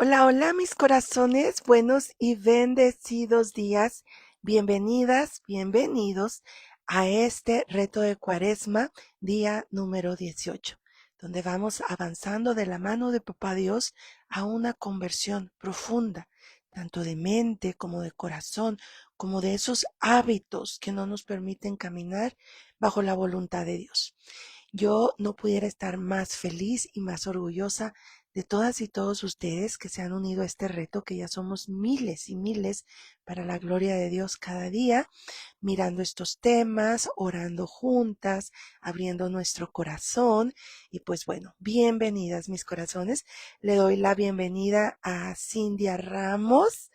Hola, hola mis corazones, buenos y bendecidos días. Bienvenidas, bienvenidos a este reto de Cuaresma, día número 18, donde vamos avanzando de la mano de Papá Dios a una conversión profunda, tanto de mente como de corazón, como de esos hábitos que no nos permiten caminar bajo la voluntad de Dios. Yo no pudiera estar más feliz y más orgullosa de todas y todos ustedes que se han unido a este reto, que ya somos miles y miles para la gloria de Dios cada día, mirando estos temas, orando juntas, abriendo nuestro corazón. Y pues bueno, bienvenidas mis corazones. Le doy la bienvenida a Cindia Ramos,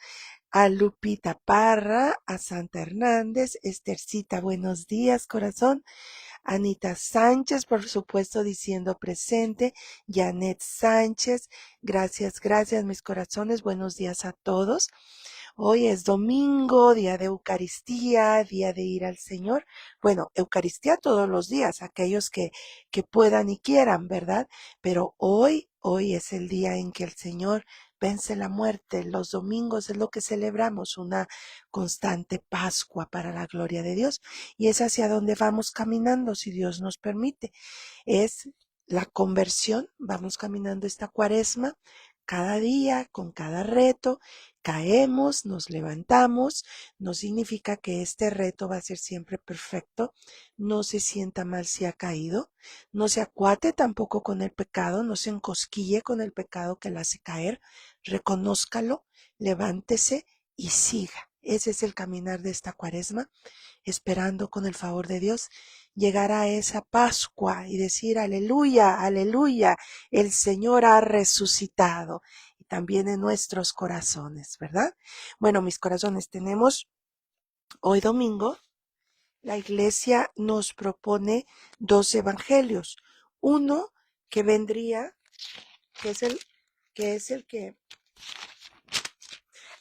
a Lupita Parra, a Santa Hernández, Estercita, buenos días corazón. Anita Sánchez, por supuesto, diciendo presente. Janet Sánchez, gracias, gracias, mis corazones. Buenos días a todos. Hoy es domingo, día de Eucaristía, día de ir al Señor. Bueno, Eucaristía todos los días, aquellos que puedan y quieran, ¿verdad? Pero hoy es el día en que el Señor vence la muerte. Los domingos es lo que celebramos, una constante Pascua para la gloria de Dios. Y es hacia donde vamos caminando, si Dios nos permite. Es la conversión, vamos caminando esta Cuaresma cada día con cada reto. Caemos, nos levantamos, no significa que este reto va a ser siempre perfecto. No se sienta mal si ha caído, no se acuate tampoco con el pecado, no se encosquille con el pecado que la hace caer. Reconózcalo, levántese y siga. Ese es el caminar de esta Cuaresma, esperando con el favor de Dios llegar a esa Pascua y decir aleluya, aleluya, el Señor ha resucitado, y también en nuestros corazones, ¿verdad? Bueno, mis corazones, tenemos hoy domingo, la iglesia nos propone dos evangelios. Uno que vendría, que es el que es el que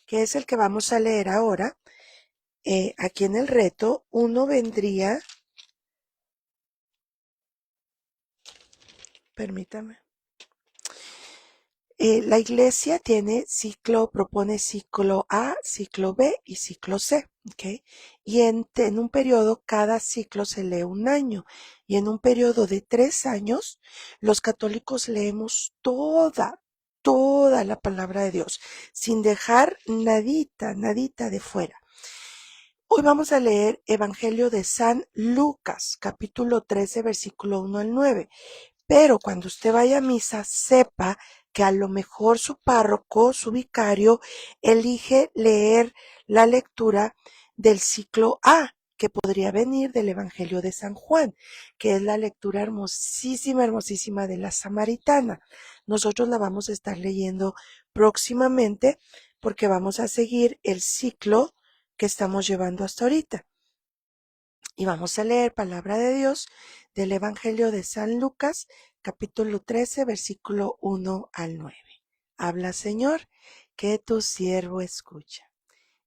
es el que vamos a leer ahora, aquí en el reto. Uno vendría, permítame. La iglesia propone ciclo A, ciclo B y ciclo C, ¿ok? Y en un periodo, cada ciclo se lee un año. Y en un periodo de 3 años, los católicos leemos toda la palabra de Dios, sin dejar nadita de fuera. Hoy vamos a leer Evangelio de San Lucas, capítulo 13, versículo 1 al 9. Pero cuando usted vaya a misa, sepa que a lo mejor su párroco, su vicario, elige leer la lectura del ciclo A, que podría venir del Evangelio de San Juan, que es la lectura hermosísima, hermosísima de la Samaritana. Nosotros la vamos a estar leyendo próximamente porque vamos a seguir el ciclo que estamos llevando hasta ahorita. Y vamos a leer palabra de Dios del Evangelio de San Lucas, capítulo 13, versículo 1 al 9. Habla, Señor, que tu siervo escucha.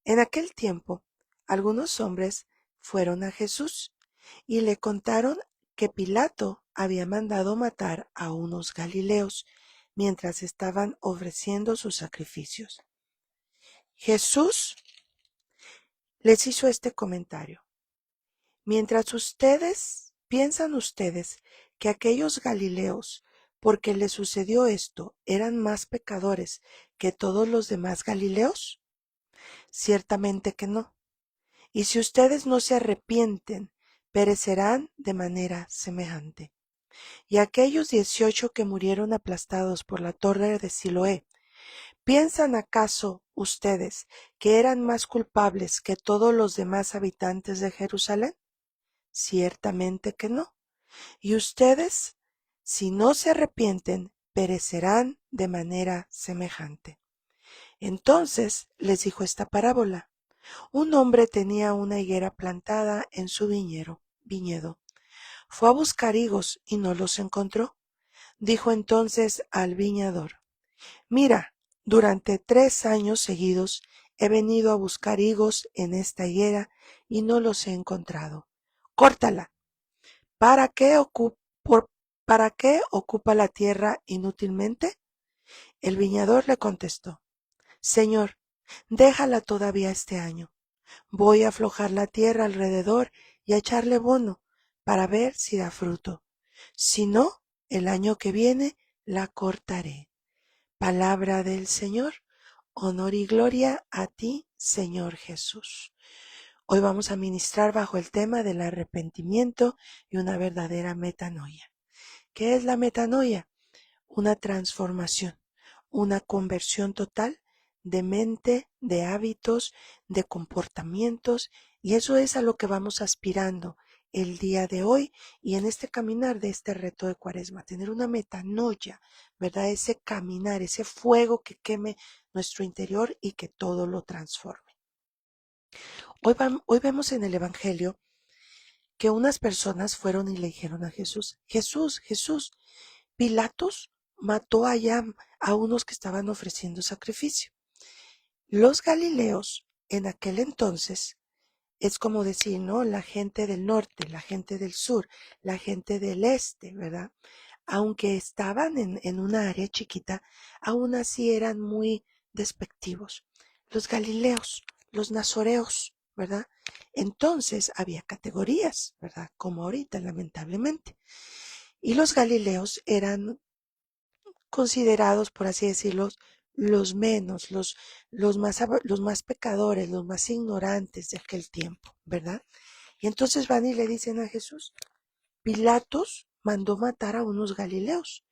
En aquel tiempo, algunos hombres fueron a Jesús y le contaron que Pilato había mandado matar a unos galileos mientras estaban ofreciendo sus sacrificios. Jesús les hizo este comentario: mientras piensan ustedes que aquellos galileos, porque les sucedió esto, eran más pecadores que todos los demás galileos, ciertamente que no. Y si ustedes no se arrepienten, perecerán de manera semejante. Y aquellos 18 que murieron aplastados por la torre de Siloé, ¿piensan acaso ustedes que eran más culpables que todos los demás habitantes de Jerusalén? Ciertamente que no. Y ustedes, si no se arrepienten, perecerán de manera semejante. Entonces les dijo esta parábola: un hombre tenía una higuera plantada en su viñedo. Fue a buscar higos y no los encontró. Dijo entonces al viñador: mira, durante 3 años seguidos he venido a buscar higos en esta higuera y no los he encontrado. Córtala. ¿Para qué ocupa la tierra inútilmente? El viñador le contestó: Señor, déjala todavía este año. Voy a aflojar la tierra alrededor y a echarle bono para ver si da fruto. Si no, el año que viene la cortaré. Palabra del Señor. Honor y gloria a ti, Señor Jesús. Hoy vamos a ministrar bajo el tema del arrepentimiento y una verdadera metanoia. ¿Qué es la metanoia? Una transformación, una conversión total de mente, de hábitos, de comportamientos, y eso es a lo que vamos aspirando el día de hoy y en este caminar de este reto de Cuaresma, tener una metanoia, ¿verdad? Ese caminar, ese fuego que queme nuestro interior y que todo lo transforme. Hoy vemos en el Evangelio que unas personas fueron y le dijeron a Jesús: Jesús, Jesús, Pilatos mató allá a unos que estaban ofreciendo sacrificio. Los galileos en aquel entonces es como decir, ¿no? La gente del norte, la gente del sur, la gente del este, ¿verdad? Aunque estaban en una área chiquita, aún así eran muy despectivos. Los galileos, los nazoreos, ¿verdad? Entonces había categorías, ¿verdad? Como ahorita, lamentablemente. Y los galileos eran considerados, por así decirlo, los menos, los más pecadores, los más ignorantes de aquel tiempo, ¿verdad? Y entonces van y le dicen a Jesús: Pilatos mandó matar a unos galileos,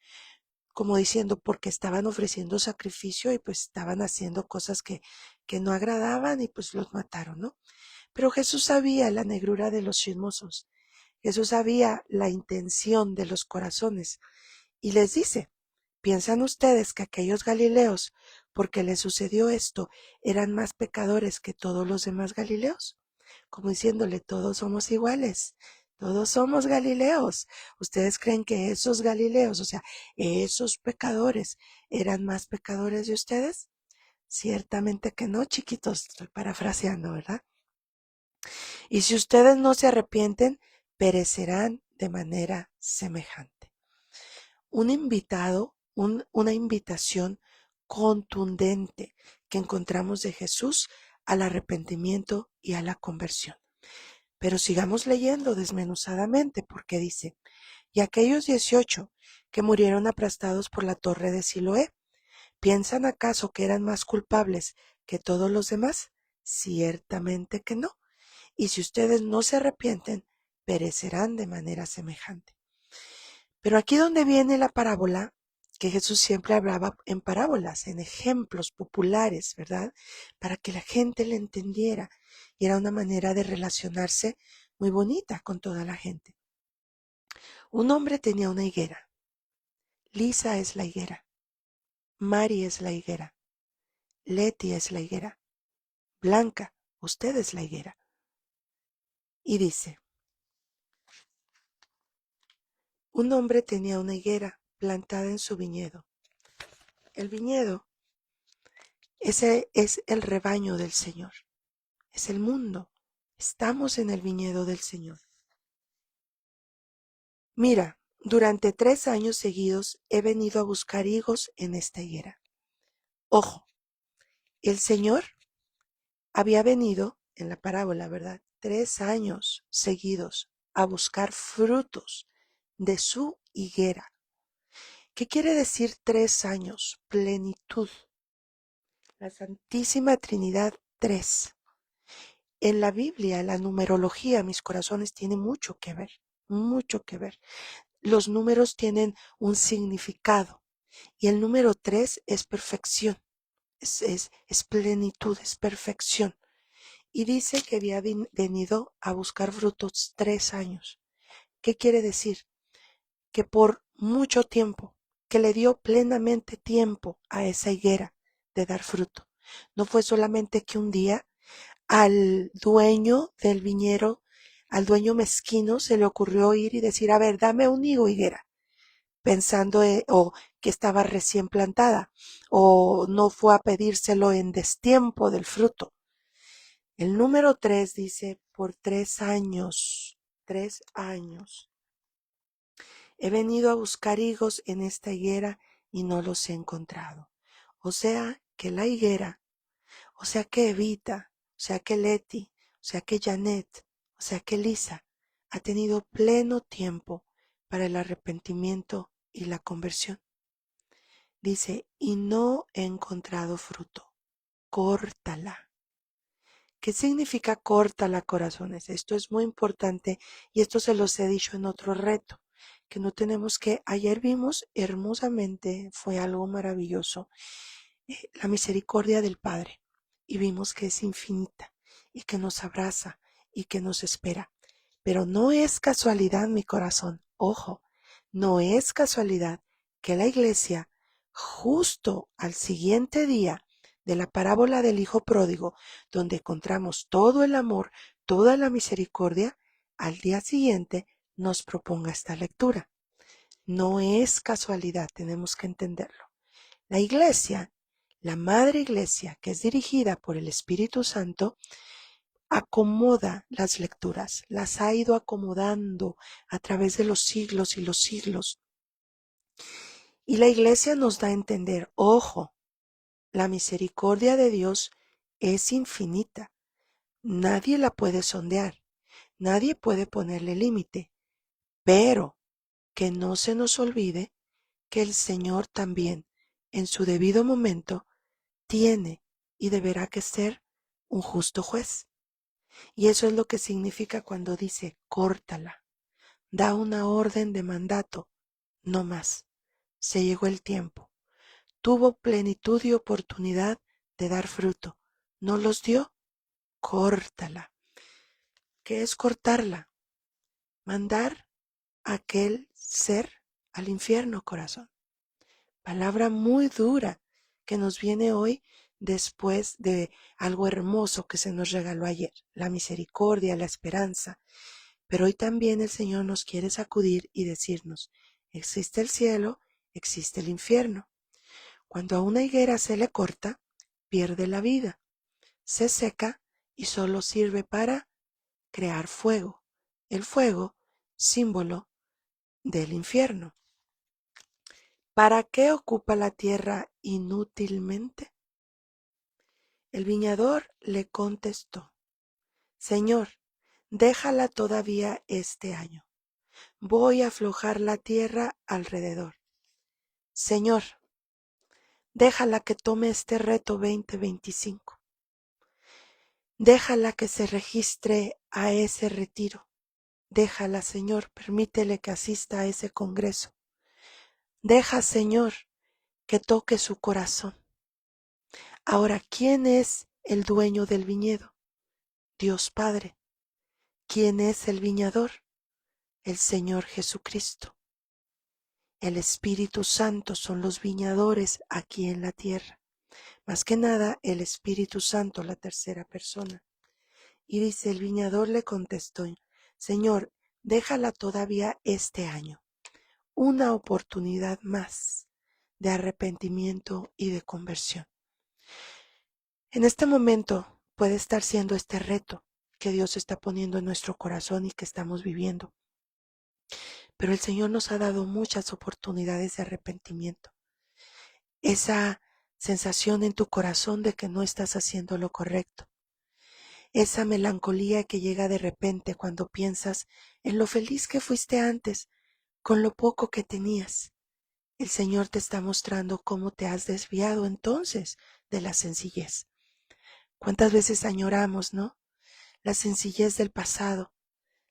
como diciendo, porque estaban ofreciendo sacrificio y pues estaban haciendo cosas que no agradaban y pues los mataron, ¿no? Pero Jesús sabía la negrura de los chismosos, Jesús sabía la intención de los corazones y les dice: ¿Piensan ustedes que aquellos galileos, porque les sucedió esto, eran más pecadores que todos los demás galileos? Como diciéndole, todos somos iguales, todos somos galileos. ¿Ustedes creen que esos galileos, o sea, esos pecadores, eran más pecadores de ustedes? Ciertamente que no, chiquitos, estoy parafraseando, ¿verdad? Y si ustedes no se arrepienten, perecerán de manera semejante. Una invitación contundente que encontramos de Jesús al arrepentimiento y a la conversión. Pero sigamos leyendo desmenuzadamente porque dice: y aquellos 18 que murieron aplastados por la torre de Siloé, ¿piensan acaso que eran más culpables que todos los demás? Ciertamente que no. Y si ustedes no se arrepienten, perecerán de manera semejante. Pero aquí donde viene la parábola, que Jesús siempre hablaba en parábolas, en ejemplos populares, ¿verdad? Para que la gente le entendiera. Y era una manera de relacionarse muy bonita con toda la gente. Un hombre tenía una higuera. Lisa es la higuera. Mari es la higuera. Leti es la higuera. Blanca, usted es la higuera. Y dice: un hombre tenía una higuera plantada en su viñedo. El viñedo, ese es el rebaño del Señor. Es el mundo. Estamos en el viñedo del Señor. Mira, durante 3 años seguidos he venido a buscar higos en esta higuera. Ojo, el Señor había venido, en la parábola, ¿verdad? 3 años seguidos a buscar frutos de su higuera. ¿Qué quiere decir 3 años? Plenitud. La Santísima Trinidad, 3. En la Biblia, la numerología, mis corazones, tiene mucho que ver, mucho que ver. Los números tienen un significado y el número 3 es perfección, es plenitud, es perfección. Y dice que había venido a buscar frutos 3 años. ¿Qué quiere decir? Que por mucho tiempo, que le dio plenamente tiempo a esa higuera de dar fruto. No fue solamente que un día al dueño del viñero, al dueño mezquino, se le ocurrió ir y decir: a ver, dame un higo, higuera, pensando o que estaba recién plantada, o no fue a pedírselo en destiempo del fruto. El número 3 dice: por 3 años, 3 años. He venido a buscar higos en esta higuera y no los he encontrado. O sea que la higuera, o sea que Evita, o sea que Leti, o sea que Janet, o sea que Lisa ha tenido pleno tiempo para el arrepentimiento y la conversión. Dice, y no he encontrado fruto. Córtala. ¿Qué significa córtala, corazones? Esto es muy importante y esto se los he dicho en otro reto, que no tenemos que, ayer vimos hermosamente, fue algo maravilloso, la misericordia del Padre, y vimos que es infinita y que nos abraza y que nos espera. Pero no es casualidad, mi corazón, ojo, no es casualidad que la iglesia, justo al siguiente día de la parábola del hijo pródigo, donde encontramos todo el amor, toda la misericordia, al día siguiente nos proponga esta lectura. No es casualidad, tenemos que entenderlo. La iglesia, la madre iglesia, que es dirigida por el Espíritu Santo, acomoda las lecturas, las ha ido acomodando a través de los siglos y los siglos. Y la iglesia nos da a entender, ojo, la misericordia de Dios es infinita. Nadie la puede sondear, nadie puede ponerle límite, pero que no se nos olvide que el Señor también, en su debido momento, tiene y deberá que ser un justo juez. Y eso es lo que significa cuando dice córtala, da una orden de mandato, no más. Se llegó el tiempo. Tuvo plenitud y oportunidad de dar fruto. ¿No los dio? Córtala. ¿Qué es cortarla? Mandar a aquel ser al infierno, corazón. Palabra muy dura que nos viene hoy después de algo hermoso que se nos regaló ayer, la misericordia, la esperanza. Pero hoy también el Señor nos quiere sacudir y decirnos, existe el cielo, existe el infierno. Cuando a una higuera se le corta, pierde la vida, se seca y solo sirve para crear fuego. El fuego, símbolo del infierno. ¿Para qué ocupa la tierra inútilmente? El viñador le contestó, Señor, déjala todavía este año. Voy a aflojar la tierra alrededor. Señor, déjala que tome este reto 2025. Déjala que se registre a ese retiro. Déjala, Señor, permítele que asista a ese congreso. Deja, Señor, que toque su corazón. Ahora, ¿quién es el dueño del viñedo? Dios Padre. ¿Quién es el viñador? El Señor Jesucristo. El Espíritu Santo son los viñadores aquí en la tierra. Más que nada, el Espíritu Santo, la tercera persona. Y dice, el viñador le contestó, Señor, déjala todavía este año. Una oportunidad más de arrepentimiento y de conversión. En este momento puede estar siendo este reto que Dios está poniendo en nuestro corazón y que estamos viviendo. Pero el Señor nos ha dado muchas oportunidades de arrepentimiento. Esa sensación en tu corazón de que no estás haciendo lo correcto. Esa melancolía que llega de repente cuando piensas en lo feliz que fuiste antes, con lo poco que tenías. El Señor te está mostrando cómo te has desviado entonces de la sencillez. ¿Cuántas veces añoramos, no? La sencillez del pasado,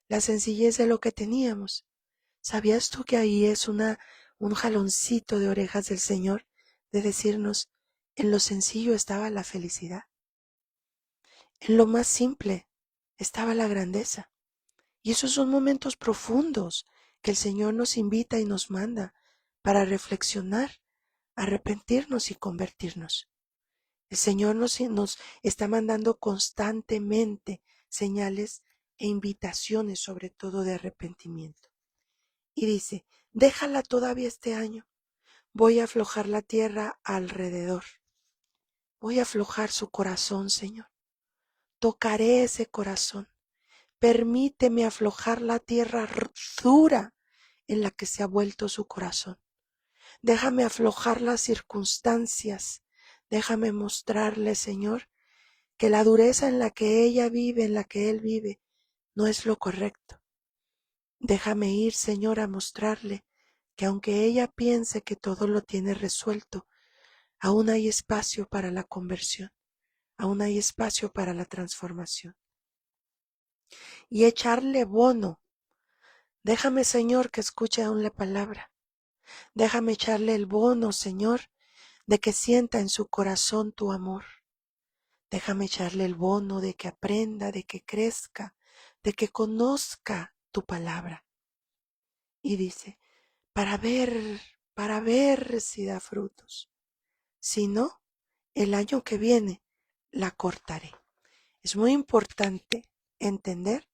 la sencillez de lo que teníamos. ¿Sabías tú que ahí es un jaloncito de orejas del Señor de decirnos, en lo sencillo estaba la felicidad? En lo más simple estaba la grandeza. Y esos son momentos profundos que el Señor nos invita y nos manda para reflexionar, arrepentirnos y convertirnos. El Señor nos está mandando constantemente señales e invitaciones, sobre todo de arrepentimiento. Y dice, déjala todavía este año. Voy a aflojar la tierra alrededor. Voy a aflojar su corazón, Señor. Tocaré ese corazón. Permíteme aflojar la tierra dura en la que se ha vuelto su corazón. Déjame aflojar las circunstancias. Déjame mostrarle, Señor, que la dureza en la que ella vive, en la que él vive, no es lo correcto. Déjame ir, Señor, a mostrarle que aunque ella piense que todo lo tiene resuelto, aún hay espacio para la conversión, aún hay espacio para la transformación. Y echarle bono. Déjame, Señor, que escuche aún la palabra. Déjame echarle el bono, Señor, de que sienta en su corazón tu amor. Déjame echarle el bono de que aprenda, de que crezca, de que conozca tu palabra. Y dice, para ver si da frutos. Si no, el año que viene la cortaré. Es muy importante entender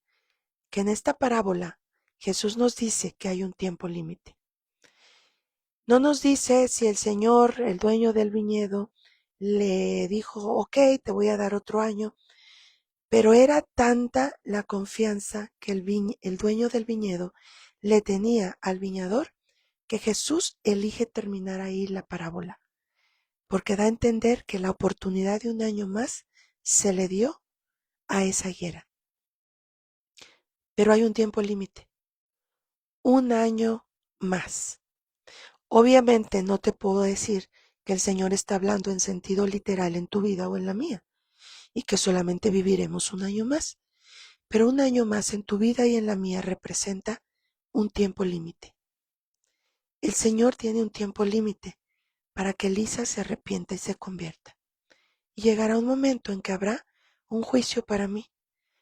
que en esta parábola Jesús nos dice que hay un tiempo límite. No nos dice si el Señor, el dueño del viñedo, le dijo, ok, te voy a dar otro año, pero era tanta la confianza que el dueño del viñedo le tenía al viñador que Jesús elige terminar ahí la parábola, porque da a entender que la oportunidad de un año más se le dio a esa higuera. Pero hay un tiempo límite, un año más. Obviamente no te puedo decir que el Señor está hablando en sentido literal en tu vida o en la mía, y que solamente viviremos un año más, pero un año más en tu vida y en la mía representa un tiempo límite. El Señor tiene un tiempo límite para que Elisa se arrepienta y se convierta. Y llegará un momento en que habrá un juicio para mí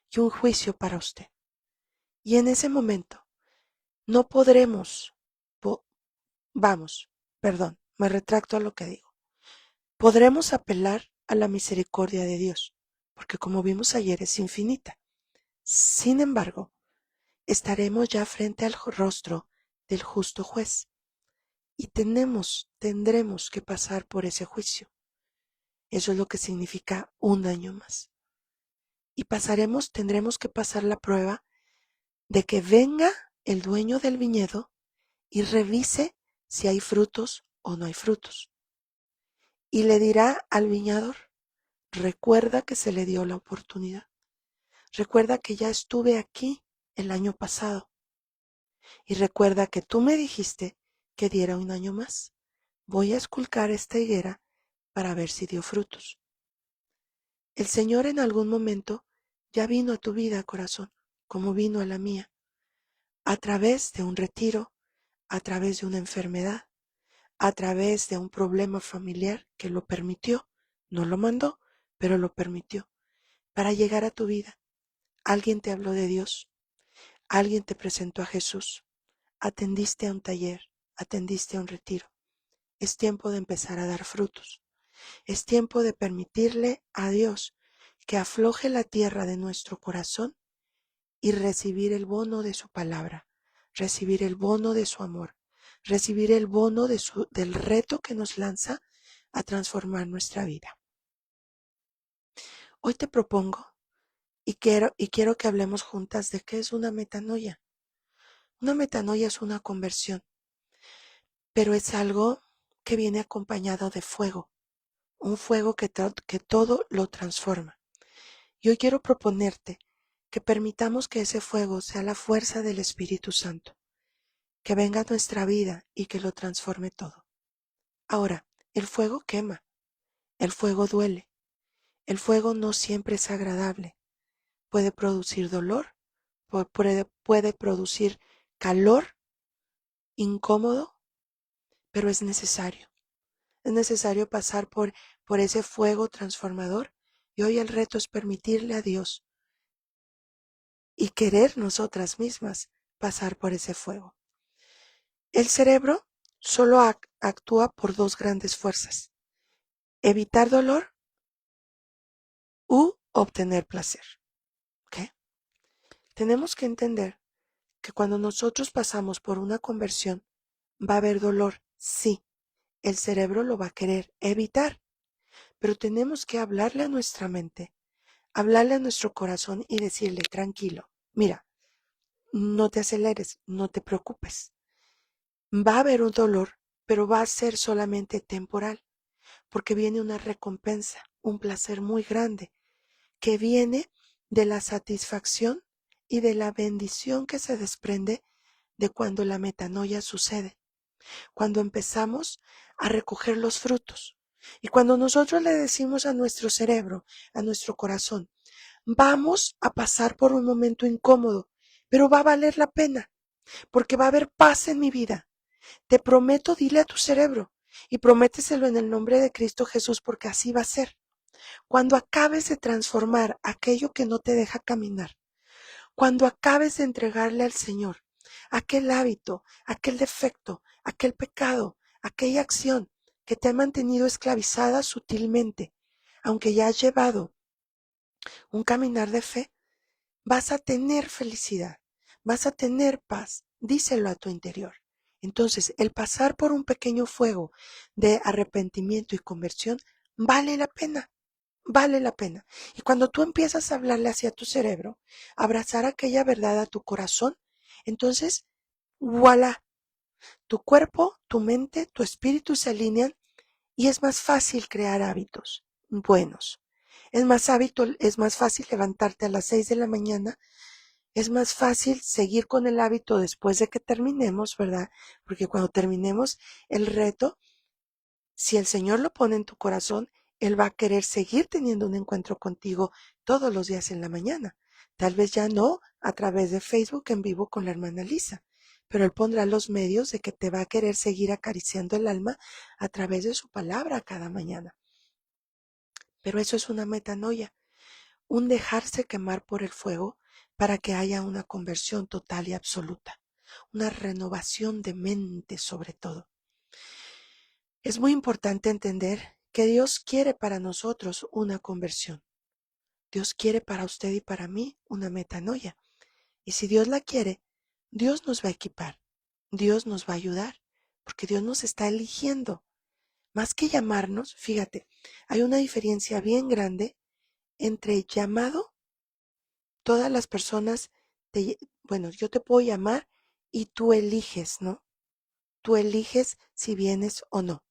y un juicio para usted. Y en ese momento no podremos, me retracto a lo que digo. Podremos apelar a la misericordia de Dios, porque como vimos ayer es infinita. Sin embargo, estaremos ya frente al rostro del justo juez y tendremos que pasar por ese juicio. Eso es lo que significa un año más. Y tendremos que pasar la prueba de que venga el dueño del viñedo y revise si hay frutos o no hay frutos. Y le dirá al viñador, recuerda que se le dio la oportunidad. Recuerda que ya estuve aquí el año pasado. Y recuerda que tú me dijiste que diera un año más. Voy a esculcar esta higuera para ver si dio frutos. El Señor en algún momento ya vino a tu vida, corazón, como vino a la mía, a través de un retiro, a través de una enfermedad, a través de un problema familiar que lo permitió, no lo mandó, pero lo permitió, para llegar a tu vida. Alguien te habló de Dios, alguien te presentó a Jesús, atendiste a un taller, atendiste a un retiro. Es tiempo de empezar a dar frutos. Es tiempo de permitirle a Dios que afloje la tierra de nuestro corazón y recibir el bono de su palabra, recibir el bono de su amor, recibir el bono del reto que nos lanza a transformar nuestra vida. Hoy te propongo y quiero que hablemos juntas de qué es una metanoia. Una metanoia es una conversión, pero es algo que viene acompañado de fuego, un fuego que todo lo transforma. Y hoy quiero proponerte que permitamos que ese fuego sea la fuerza del Espíritu Santo, que venga a nuestra vida y que lo transforme todo. Ahora, el fuego quema, el fuego duele, el fuego no siempre es agradable, puede producir dolor, puede producir calor incómodo, pero es necesario. Es necesario pasar por ese fuego transformador y hoy el reto es permitirle a Dios y querer nosotras mismas pasar por ese fuego. El cerebro solo actúa por dos grandes fuerzas: evitar dolor u obtener placer. ¿Ok? Tenemos que entender que cuando nosotros pasamos por una conversión va a haber dolor, sí, el cerebro lo va a querer evitar, pero tenemos que hablarle a nuestra mente, hablarle a nuestro corazón y decirle, tranquilo, mira, no te aceleres, no te preocupes. Va a haber un dolor, pero va a ser solamente temporal, porque viene una recompensa, un placer muy grande, que viene de la satisfacción y de la bendición que se desprende de cuando la metanoia sucede, cuando empezamos a recoger los frutos. Y cuando nosotros le decimos a nuestro cerebro, a nuestro corazón, vamos a pasar por un momento incómodo, pero va a valer la pena, porque va a haber paz en mi vida. Te prometo, dile a tu cerebro, y prométeselo en el nombre de Cristo Jesús, porque así va a ser. Cuando acabes de transformar aquello que no te deja caminar, cuando acabes de entregarle al Señor aquel hábito, aquel defecto, aquel pecado, aquella acción que te ha mantenido esclavizada sutilmente, aunque ya has llevado un caminar de fe, vas a tener felicidad, vas a tener paz. Díselo a tu interior. Entonces, el pasar por un pequeño fuego de arrepentimiento y conversión vale la pena. Vale la pena. Y cuando tú empiezas a hablarle hacia tu cerebro, abrazar aquella verdad a tu corazón, entonces, voilà, tu cuerpo, tu mente, tu espíritu se alinean y es más fácil crear hábitos buenos. Es más fácil levantarte a las 6 de la mañana, es más fácil seguir con el hábito después de que terminemos, ¿verdad? Porque cuando terminemos el reto, si el Señor lo pone en tu corazón, Él va a querer seguir teniendo un encuentro contigo todos los días en la mañana. Tal vez ya no a través de Facebook en vivo con la hermana Lisa, pero Él pondrá los medios de que te va a querer seguir acariciando el alma a través de su palabra cada mañana. Pero eso es una metanoia, un dejarse quemar por el fuego para que haya una conversión total y absoluta, una renovación de mente sobre todo. Es muy importante entender que Dios quiere para nosotros una conversión. Dios quiere para usted y para mí una metanoia. Y si Dios la quiere, Dios nos va a equipar, Dios nos va a ayudar, porque Dios nos está eligiendo. Más que llamarnos, fíjate, hay una diferencia bien grande entre llamado. Todas las personas, bueno, yo te puedo llamar y tú eliges, ¿no? Tú eliges si vienes o no.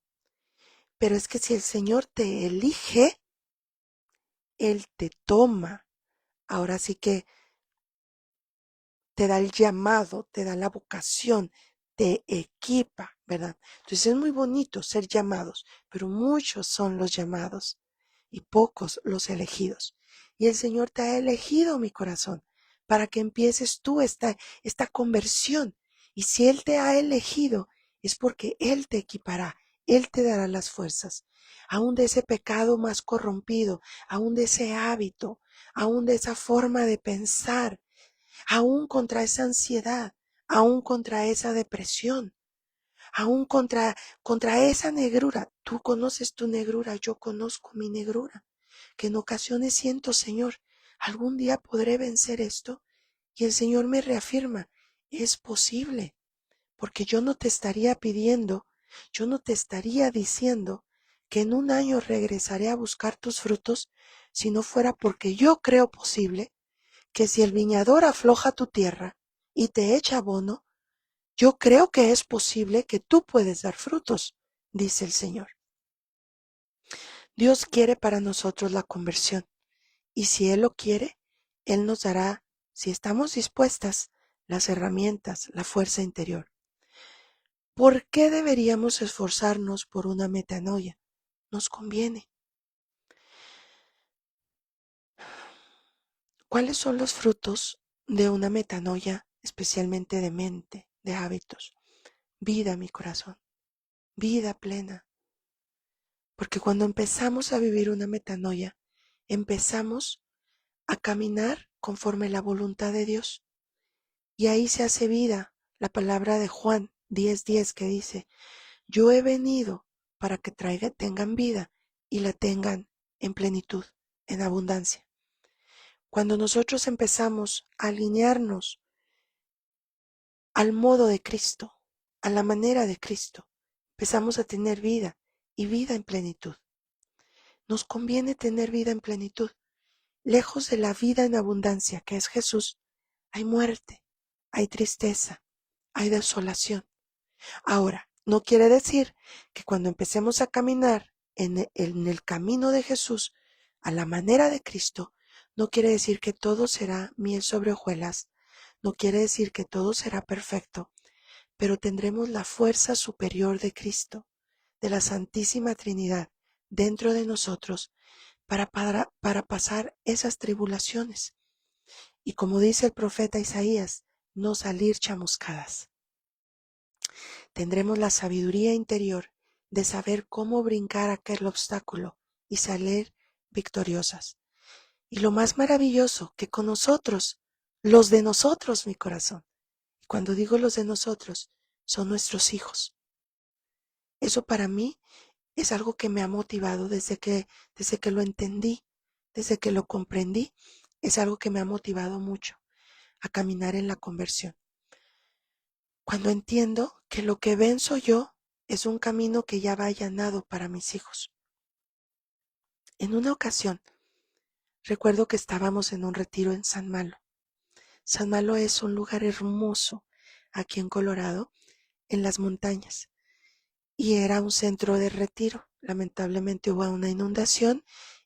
Pero es que si el Señor te elige, Él te toma. Ahora sí que te da el llamado, te da la vocación, te equipa, ¿verdad? Entonces es muy bonito ser llamados, pero muchos son los llamados y pocos los elegidos. Y el Señor te ha elegido, mi corazón, para que empieces tú esta conversión. Y si Él te ha elegido, es porque Él te equipará, Él te dará las fuerzas, aún de ese pecado más corrompido, aún de ese hábito, aún de esa forma de pensar, aún contra esa ansiedad, aún contra esa depresión, aún contra esa negrura. Tú conoces tu negrura, yo conozco mi negrura, que en ocasiones siento, Señor, algún día podré vencer esto. Y el Señor me reafirma, es posible, porque yo no te estaría pidiendo, yo no te estaría diciendo que en un año regresaré a buscar tus frutos si no fuera porque yo creo posible que si el viñador afloja tu tierra y te echa abono, yo creo que es posible que tú puedes dar frutos, dice el Señor. Dios quiere para nosotros la conversión, y si Él lo quiere, Él nos dará, si estamos dispuestas, las herramientas, la fuerza interior. ¿Por qué deberíamos esforzarnos por una metanoia? Nos conviene. ¿Cuáles son los frutos de una metanoia, especialmente de mente, de hábitos? Vida, mi corazón, vida plena. Porque cuando empezamos a vivir una metanoia, empezamos a caminar conforme la voluntad de Dios. Y ahí se hace vida la palabra de Juan 10:10 que dice, yo he venido para que tengan vida y la tengan en plenitud, en abundancia. Cuando nosotros empezamos a alinearnos al modo de Cristo, a la manera de Cristo, empezamos a tener vida y vida en plenitud. Nos conviene tener vida en plenitud. Lejos de la vida en abundancia, que es Jesús, hay muerte, hay tristeza, hay desolación. Ahora, No quiere decir que cuando empecemos a caminar en el camino de Jesús, a la manera de Cristo, no quiere decir que todo será miel sobre hojuelas, no quiere decir que todo será perfecto, pero tendremos la fuerza superior de Cristo, de la Santísima Trinidad, dentro de nosotros, para pasar esas tribulaciones. Y como dice el profeta Isaías, no salir chamuscadas. Tendremos la sabiduría interior de saber cómo brincar aquel obstáculo y salir victoriosas. Y lo más maravilloso, que con nosotros, los de nosotros, mi corazón, y cuando digo los de nosotros, son nuestros hijos. Eso para mí es algo que me ha motivado desde que lo entendí, desde que lo comprendí, es algo que me ha motivado mucho a caminar en la conversión. Cuando entiendo que lo que venzo yo es un camino que ya va allanado para mis hijos. En una ocasión, recuerdo que estábamos en un retiro en San Malo. San Malo es un lugar hermoso aquí en Colorado, en las montañas, y era un centro de retiro. Lamentablemente hubo una inundación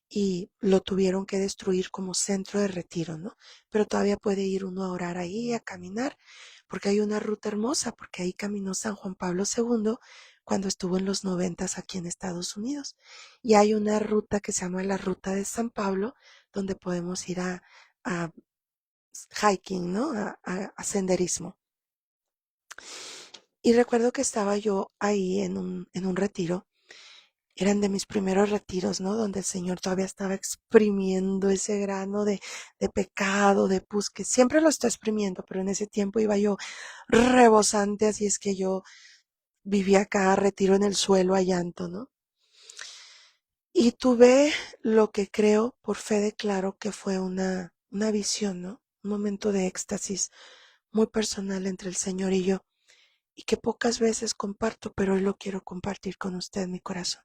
y lo tuvieron que destruir como centro de retiro, ¿no? Pero todavía puede ir uno a orar ahí, a caminar, porque hay una ruta hermosa, porque ahí caminó San Juan Pablo II cuando estuvo en los 90 aquí en Estados Unidos. Y hay una ruta que se llama la Ruta de San Pablo, donde podemos ir a hiking, ¿no? A senderismo. Y recuerdo que estaba yo ahí en un retiro. Eran de mis primeros retiros, ¿no? Donde el Señor todavía estaba exprimiendo ese grano de pecado, de pus, que siempre lo está exprimiendo, pero en ese tiempo iba yo rebosante, así es que yo vivía cada retiro en el suelo a llanto, ¿no? Y tuve lo que creo, por fe declaro, que fue una visión, ¿no? Un momento de éxtasis muy personal entre el Señor y yo, y que pocas veces comparto, pero hoy lo quiero compartir con usted, mi corazón.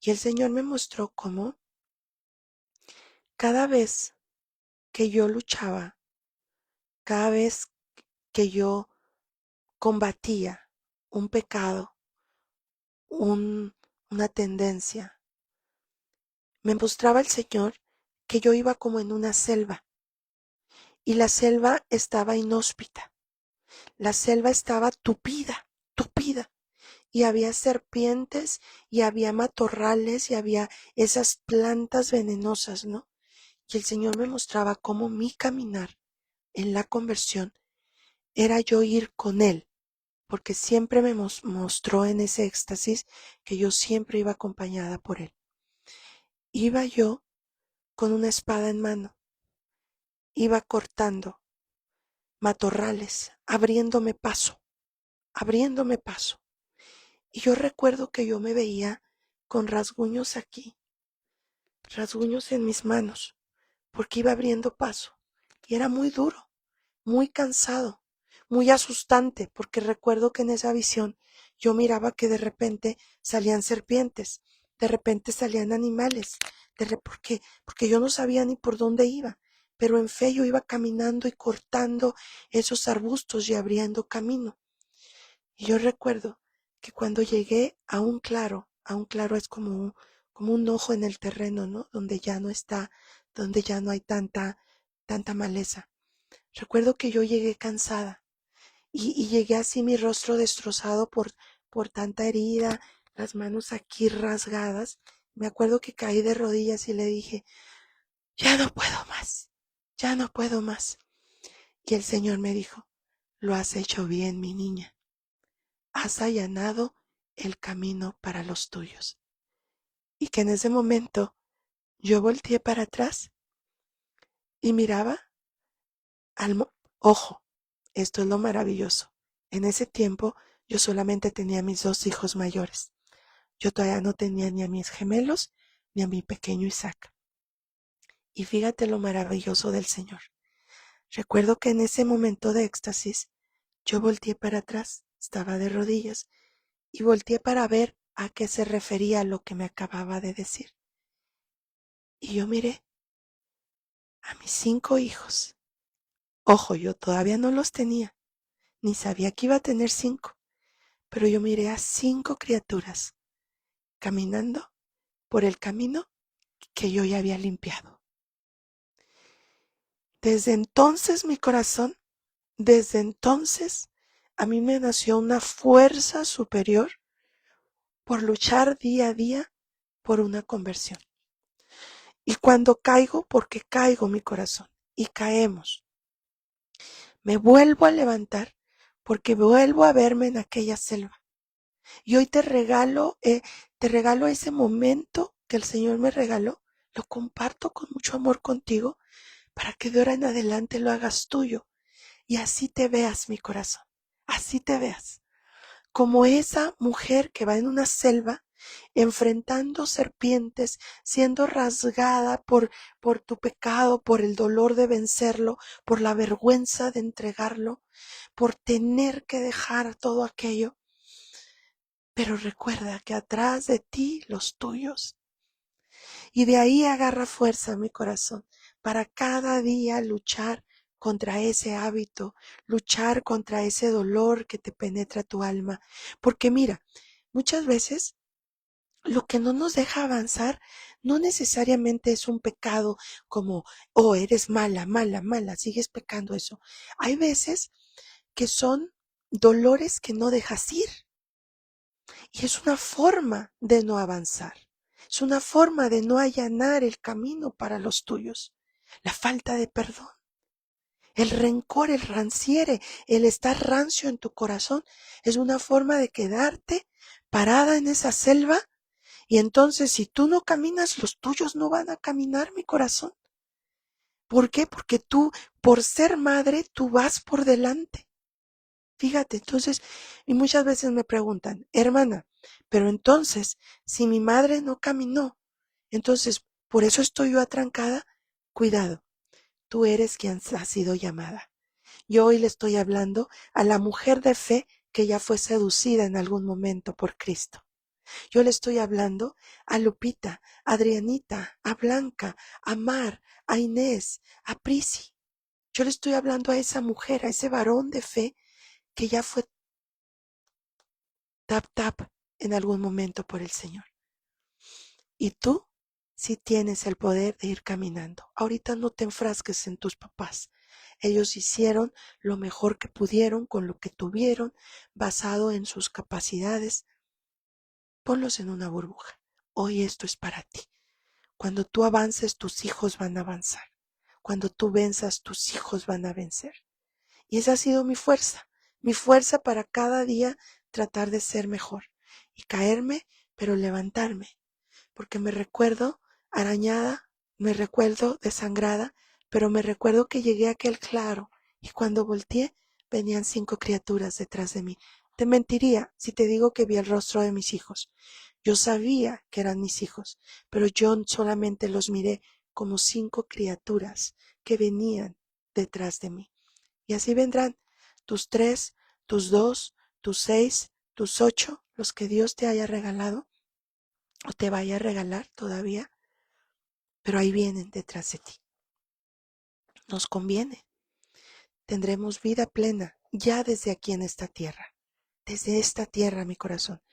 Y el Señor me mostró cómo cada vez que yo luchaba, cada vez que yo combatía un pecado, una tendencia, me mostraba el Señor que yo iba como en una selva y la selva estaba inhóspita, la selva estaba tupida, tupida y había serpientes y había matorrales y había esas plantas venenosas, ¿no? Y el Señor me mostraba cómo mi caminar en la conversión era yo ir con Él, porque siempre me mostró en ese éxtasis que yo siempre iba acompañada por Él. Iba yo con una espada en mano, iba cortando matorrales, abriéndome paso. Y yo recuerdo que yo me veía con rasguños aquí, rasguños en mis manos, porque iba abriendo paso. Y era muy duro, muy cansado, muy asustante, porque recuerdo que en esa visión yo miraba que de repente salían serpientes, de repente salían animales, porque yo no sabía ni por dónde iba, pero en fe yo iba caminando y cortando esos arbustos y abriendo camino. Y yo recuerdo que cuando llegué a un claro es como un ojo en el terreno, ¿no? Donde ya no hay tanta maleza. Recuerdo que yo llegué cansada y llegué así mi rostro destrozado por tanta herida, las manos aquí rasgadas. Me acuerdo que caí de rodillas y le dije, ya no puedo más, ya no puedo más. Y el Señor me dijo, lo has hecho bien, mi niña. Has allanado el camino para los tuyos. Y que en ese momento yo volteé para atrás y miraba ojo, esto es lo maravilloso. En ese tiempo yo solamente tenía a mis 2 hijos mayores. Yo todavía no tenía ni a mis gemelos ni a mi pequeño Isaac. Y fíjate lo maravilloso del Señor. Recuerdo que en ese momento de éxtasis yo volteé para atrás, estaba de rodillas, y volteé para ver a qué se refería lo que me acababa de decir. Y yo miré a mis 5 hijos. Ojo, yo todavía no los tenía, ni sabía que iba a tener 5. pero yo miré a 5 criaturas caminando por el camino que yo ya había limpiado. Desde entonces mi corazón, desde entonces a mí me nació una fuerza superior por luchar día a día por una conversión. Y cuando caigo, porque caigo mi corazón, y caemos, me vuelvo a levantar porque vuelvo a verme en aquella selva. Y hoy te regalo ese momento que el Señor me regaló, lo comparto con mucho amor contigo para que de ahora en adelante lo hagas tuyo y así te veas, mi corazón, así te veas, como esa mujer que va en una selva enfrentando serpientes, siendo rasgada por tu pecado, por el dolor de vencerlo, por la vergüenza de entregarlo, por tener que dejar todo aquello. Pero recuerda que atrás de ti los tuyos. Y de ahí agarra fuerza mi corazón para cada día luchar contra ese hábito, luchar contra ese dolor que te penetra tu alma. Porque mira, muchas veces lo que no nos deja avanzar no necesariamente es un pecado como, oh, eres mala, mala, mala, sigues pecando eso. Hay veces que son dolores que no dejas ir. Y es una forma de no avanzar. Es una forma de no allanar el camino para los tuyos. La falta de perdón, el rencor, el ranciere, el estar rancio en tu corazón, es una forma de quedarte parada en esa selva. Y entonces si tú no caminas, los tuyos no van a caminar, mi corazón. ¿Por qué? Porque tú, por ser madre, tú vas por delante. Fíjate, entonces, y muchas veces me preguntan, hermana, pero entonces, si mi madre no caminó, entonces, por eso estoy yo atrancada. Cuidado, tú eres quien ha sido llamada. Yo hoy le estoy hablando a la mujer de fe que ya fue seducida en algún momento por Cristo. Yo le estoy hablando a Lupita, a Adrianita, a Blanca, a Mar, a Inés, a Prisi. Yo le estoy hablando a esa mujer, a ese varón de fe que ya fue tap en algún momento por el Señor. Y tú sí tienes el poder de ir caminando. Ahorita no te enfrasques en tus papás. Ellos hicieron lo mejor que pudieron con lo que tuvieron, basado en sus capacidades. Ponlos en una burbuja. Hoy esto es para ti. Cuando tú avances, tus hijos van a avanzar. Cuando tú venzas, tus hijos van a vencer. Y esa ha sido mi fuerza para cada día tratar de ser mejor y caerme, pero levantarme, porque me recuerdo arañada, me recuerdo desangrada, pero me recuerdo que llegué a aquel claro y cuando volteé venían 5 criaturas detrás de mí. Te mentiría si te digo que vi el rostro de mis hijos. Yo sabía que eran mis hijos, pero yo solamente los miré como 5 criaturas que venían detrás de mí. Y así vendrán tus 3, tus 2, tus 6, tus 8, los que Dios te haya regalado o te vaya a regalar todavía, pero ahí vienen detrás de ti. Nos conviene. Tendremos vida plena ya desde aquí en esta tierra. Desde esta tierra, mi corazón.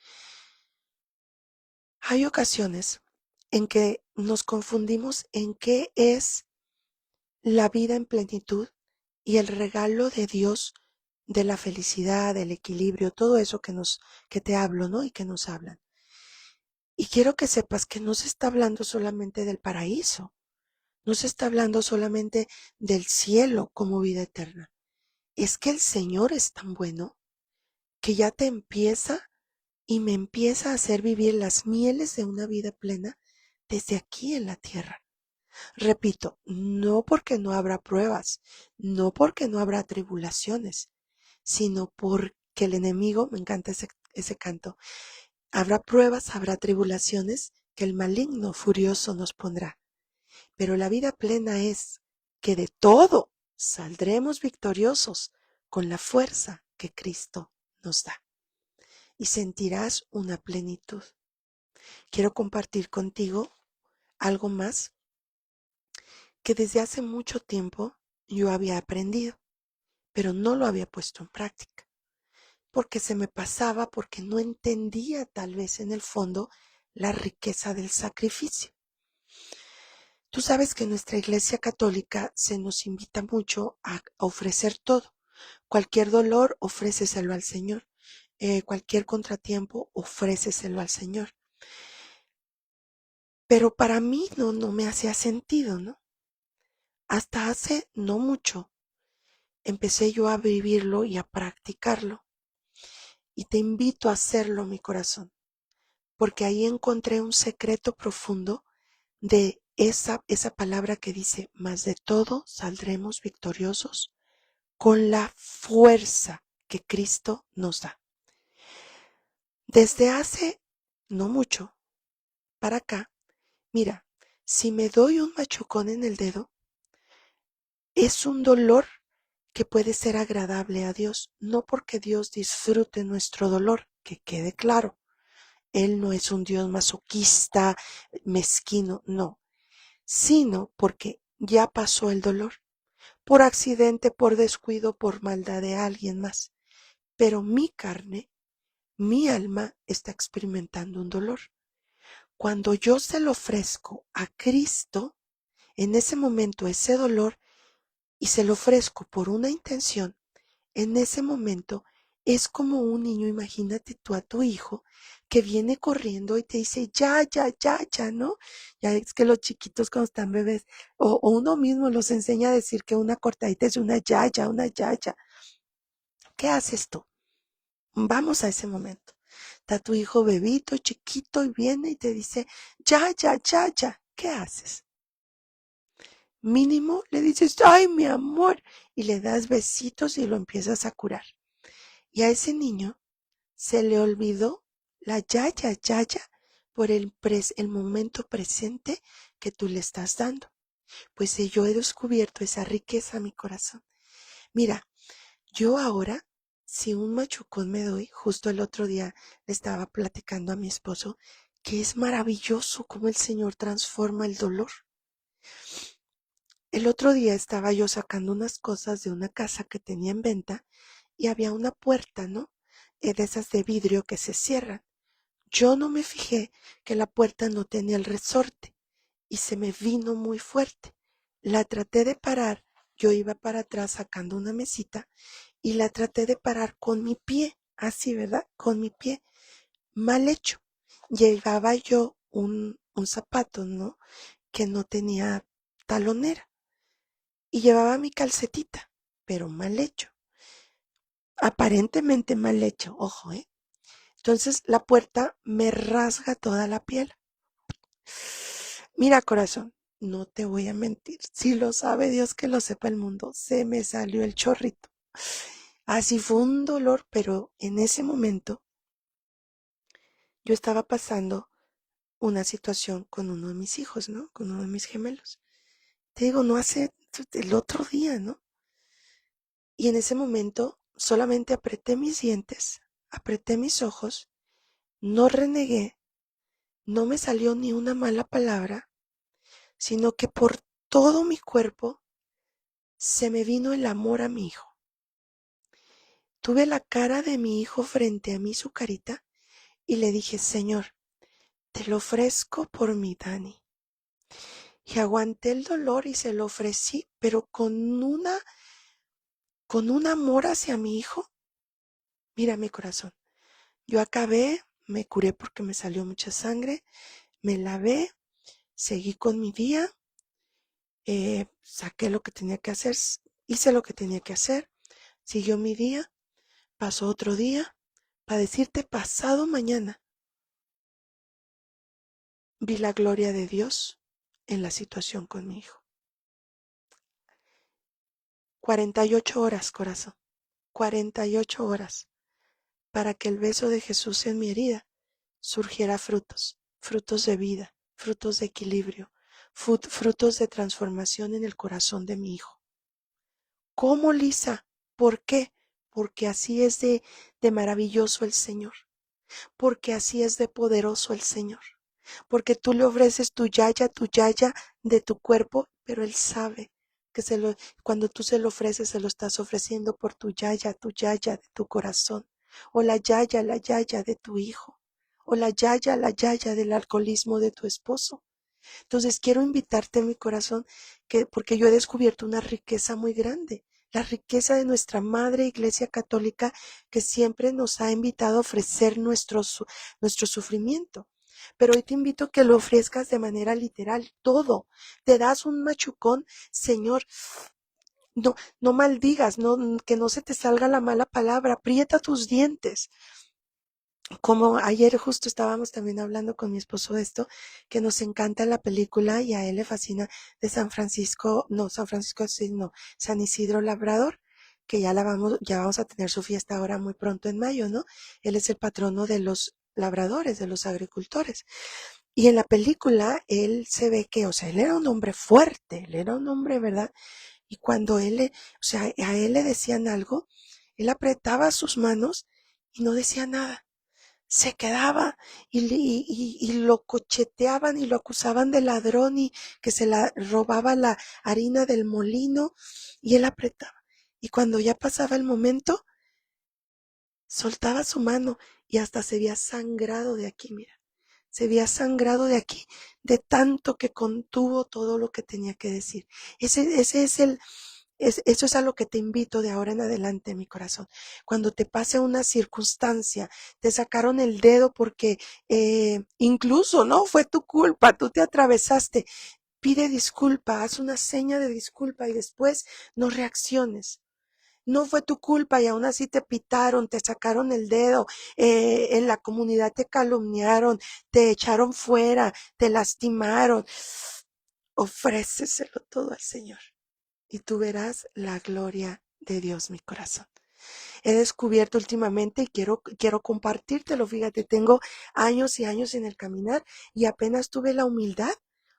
Hay ocasiones en que nos confundimos en qué es la vida en plenitud y el regalo de Dios de la felicidad, del equilibrio, todo eso que te hablo, ¿no? Y que nos hablan. Y quiero que sepas que no se está hablando solamente del paraíso, no se está hablando solamente del cielo como vida eterna. Es que el Señor es tan bueno que ya te empieza y me empieza a hacer vivir las mieles de una vida plena desde aquí en la tierra. Repito, no porque no habrá pruebas, no porque no habrá tribulaciones, sino porque el enemigo, me encanta ese canto, habrá pruebas, habrá tribulaciones que el maligno furioso nos pondrá. Pero la vida plena es que de todo saldremos victoriosos con la fuerza que Cristo nos da. Y sentirás una plenitud. Quiero compartir contigo algo más que desde hace mucho tiempo yo había aprendido, pero no lo había puesto en práctica. porque se me pasaba, porque no entendía tal vez en el fondo la riqueza del sacrificio. Tú sabes que en nuestra Iglesia Católica se nos invita mucho a ofrecer todo. Cualquier dolor, ofréceselo al Señor. Cualquier contratiempo, ofréceselo al Señor. Pero para mí no me hacía sentido, ¿no? Hasta hace no mucho empecé yo a vivirlo y a practicarlo. Y te invito a hacerlo, mi corazón, porque ahí encontré un secreto profundo de esa palabra que dice, más de todo saldremos victoriosos con la fuerza que Cristo nos da. Desde hace no mucho para acá, mira, si me doy un machucón en el dedo, es un dolor que puede ser agradable a Dios, no porque Dios disfrute nuestro dolor, que quede claro. Él no es un Dios masoquista, mezquino, no, sino porque ya pasó el dolor, por accidente, por descuido, por maldad de alguien más. Pero mi carne, mi alma está experimentando un dolor. Cuando yo se lo ofrezco a Cristo, en ese momento ese dolor, y se lo ofrezco por una intención, en ese momento es como un niño, imagínate tú a tu hijo que viene corriendo y te dice ya, ya, ya, ya, ¿no? Ya es que los chiquitos cuando están bebés, o uno mismo los enseña a decir que una cortadita es una ya, ya, una ya, ya. ¿Qué haces tú? Vamos a ese momento. Está tu hijo bebito, chiquito, y viene y te dice ya, ya, ya, ya. ¿Qué haces? Mínimo le dices, ay, mi amor, y le das besitos y lo empiezas a curar. Y a ese niño se le olvidó la yaya, yaya por el momento presente que tú le estás dando. Pues yo he descubierto esa riqueza en mi corazón. Mira, yo ahora, si un machucón me doy, justo el otro día le estaba platicando a mi esposo, que es maravilloso cómo el Señor transforma el dolor. El otro día estaba yo sacando unas cosas de una casa que tenía en venta y había una puerta, ¿no? De esas de vidrio que se cierran. Yo no me fijé que la puerta no tenía el resorte y se me vino muy fuerte. La traté de parar, yo iba para atrás sacando una mesita y la traté de parar con mi pie, así, ¿verdad? Con mi pie, mal hecho. Llevaba yo un zapato, ¿no? Que no tenía talonera y llevaba mi calcetita, pero mal hecho. Aparentemente mal hecho, ojo, ¿eh? Entonces la puerta me rasga toda la piel. Mira, corazón, no te voy a mentir. Si lo sabe Dios, que lo sepa el mundo, se me salió el chorrito. Así fue un dolor, pero en ese momento yo estaba pasando una situación con uno de mis hijos, ¿no? Con uno de mis gemelos. Te digo, no hace el otro día, ¿no? Y en ese momento solamente apreté mis dientes, apreté mis ojos, no renegué, no me salió ni una mala palabra, sino que por todo mi cuerpo se me vino el amor a mi hijo. Tuve la cara de mi hijo frente a mí, su carita, y le dije, Señor, te lo ofrezco por mi Dani. Y aguanté el dolor y se lo ofrecí, pero con un amor hacia mi hijo. Mira mi corazón. Yo acabé, me curé porque me salió mucha sangre, me lavé, seguí con mi día, saqué lo que tenía que hacer, hice lo que tenía que hacer, siguió mi día, pasó otro día, para decirte pasado mañana, vi la gloria de Dios en la situación con mi hijo. 48 horas, corazón, 48 horas, para que el beso de Jesús en mi herida surgiera frutos, frutos de vida, frutos de equilibrio, frutos de transformación en el corazón de mi hijo. ¿Cómo, Lisa? ¿Por qué? Porque así es de maravilloso el Señor, porque así es de poderoso el Señor, porque tú le ofreces tu yaya de tu cuerpo, pero Él sabe que cuando tú se lo ofreces, se lo estás ofreciendo por tu yaya de tu corazón. o la yaya de tu hijo, o la yaya del alcoholismo de tu esposo. Entonces quiero invitarte en mi corazón porque yo he descubierto una riqueza muy grande, la riqueza de nuestra Madre Iglesia Católica que siempre nos ha invitado a ofrecer nuestro sufrimiento. Pero hoy te invito a que lo ofrezcas de manera literal, todo. Te das un machucón, Señor, no maldigas, que no se te salga la mala palabra, aprieta tus dientes. Como ayer justo estábamos también hablando con mi esposo de esto, que nos encanta la película y a él le fascina de San Francisco, sí, no, San Isidro Labrador, que ya vamos a tener su fiesta ahora muy pronto en mayo, ¿no? Él es el patrono de los labradores, de los agricultores. Y en la película él se ve que, o sea, él era un hombre fuerte, él era un hombre, ¿verdad? Y cuando o sea, a él le decían algo, él apretaba sus manos y no decía nada, se quedaba y lo cocheteaban y lo acusaban de ladrón y que se robaba la harina del molino y él apretaba. Y cuando ya pasaba el momento, soltaba su mano y hasta se había sangrado de aquí, mira. Se había sangrado de aquí, de tanto que contuvo todo lo que tenía que decir. Ese es eso es a lo que te invito de ahora en adelante, mi corazón. Cuando te pase una circunstancia, te sacaron el dedo porque incluso no fue tu culpa, tú te atravesaste. Pide disculpa, haz una seña de disculpa y después no reacciones. No fue tu culpa y aún así te pitaron, te sacaron el dedo, en la comunidad te calumniaron, te echaron fuera, te lastimaron. Ofréceselo todo al Señor y tú verás la gloria de Dios, mi corazón. He descubierto últimamente y quiero compartírtelo. Fíjate, tengo años y años en el caminar y apenas tuve la humildad,